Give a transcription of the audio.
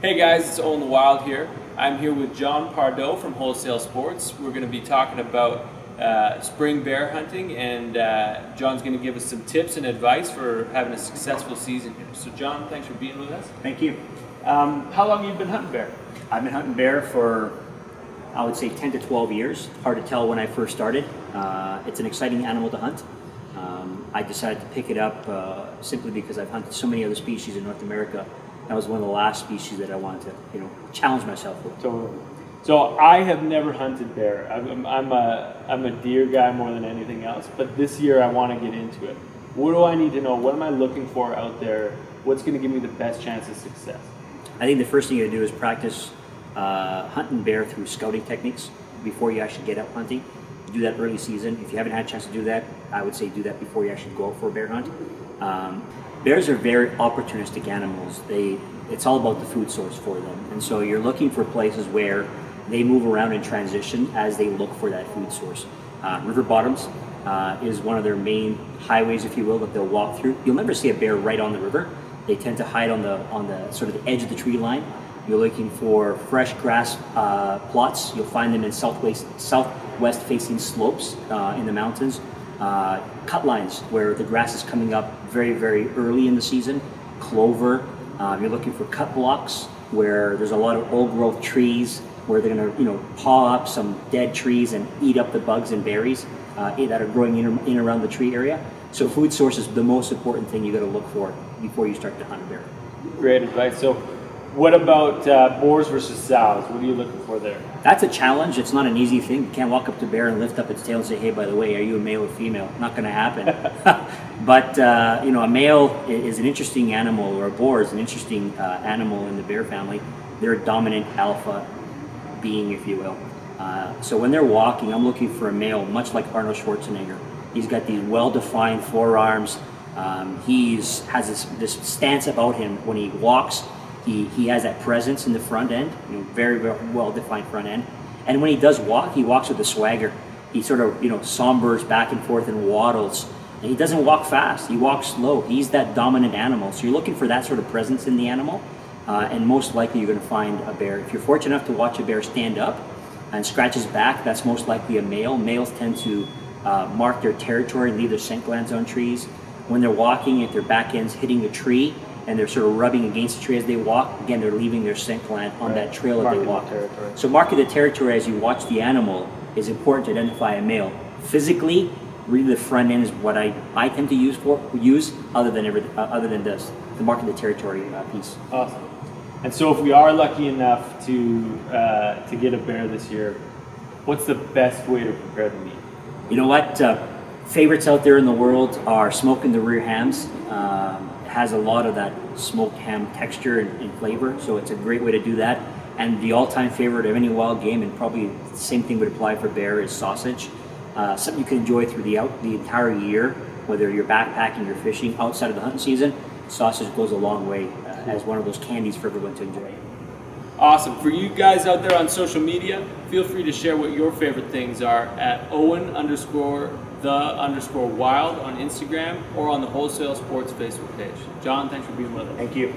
Hey guys, it's Owen The Wild here. I'm here with John Pardo from Wholesale Sports. We're going to be talking about spring bear hunting, and John's going to give us some tips and advice for having a successful season here. So John, thanks for being with us. Thank you. How long have you been hunting bear? I've been hunting bear for, I would say, 10 to 12 years. Hard to tell when I first started. It's an exciting animal to hunt. I decided to pick it up simply because I've hunted so many other species in North America. That was one of the last species that I wanted to, challenge myself with. So I have never hunted bear. I'm a deer guy more than anything else. But this year I want to get into it. What do I need to know? What am I looking for out there? What's going to give me the best chance of success? I think the first thing you gotta do is practice hunting bear through scouting techniques before you actually get out hunting. Do that early season. If you haven't had a chance to do that, I would say do that before you actually go out for a bear hunt. Bears are very opportunistic animals. It's all about the food source for them. And so you're looking for places where they move around and transition as they look for that food source. River bottoms is one of their main highways, if you will, that they'll walk through. You'll never see a bear right on the river. They tend to hide on the sort of the edge of the tree line. You're looking for fresh grass plots. You'll find them in southwest facing slopes in the mountains. Cut lines where the grass is coming up very, very early in the season. Clover. You're looking for cut blocks where there's a lot of old growth trees where they're going to paw up some dead trees and eat up the bugs and berries that are growing in around the tree area. So food source is the most important thing you got to look for before you start to hunt a bear. Great advice. So what about boars versus sows? What are you looking for there? That's a challenge. It's not an easy thing. You can't walk up to a bear and lift up its tail and say, hey, by the way, are you a male or female? Not going to happen. But, a male is an interesting animal, or a boar is an interesting animal in the bear family. They're a dominant alpha being, if you will. So when they're walking, I'm looking for a male, much like Arnold Schwarzenegger. He's got these well-defined forearms. He has this stance about him when he walks. He has that presence in the front end, very, very well-defined front end. And when he does walk, he walks with a swagger. He sort of, sombers back and forth and waddles. And he doesn't walk fast. He walks slow. He's that dominant animal. So you're looking for that sort of presence in the animal. And most likely you're going to find a bear. If you're fortunate enough to watch a bear stand up and scratch his back, that's most likely a male. Males tend to mark their territory and leave their scent glands on trees. When they're walking, if their back end's hitting the tree and they're sort of rubbing against the tree as they walk, again, they're leaving their scent gland on that trail that they walk. So marking the territory as you watch the animal is important to identify a male. Physically, really the front end is what I tend to use other than this, the marking the territory piece. Awesome. And so if we are lucky enough to get a bear this year, what's the best way to prepare the meat? You know what? Favorites out there in the world are smoking the rear hams. It has a lot of that smoked ham texture and flavor, so it's a great way to do that. And the all-time favorite of any wild game, and probably the same thing would apply for bear, is sausage. Something you can enjoy through the entire year, whether you're backpacking or fishing outside of the hunting season. Sausage goes a long way as one of those candies for everyone to enjoy. Awesome. For you guys out there on social media, feel free to share what your favorite things are at Owen_the_wild on Instagram or on the Wholesale Sports Facebook page. John, thanks for being with us. Thank you.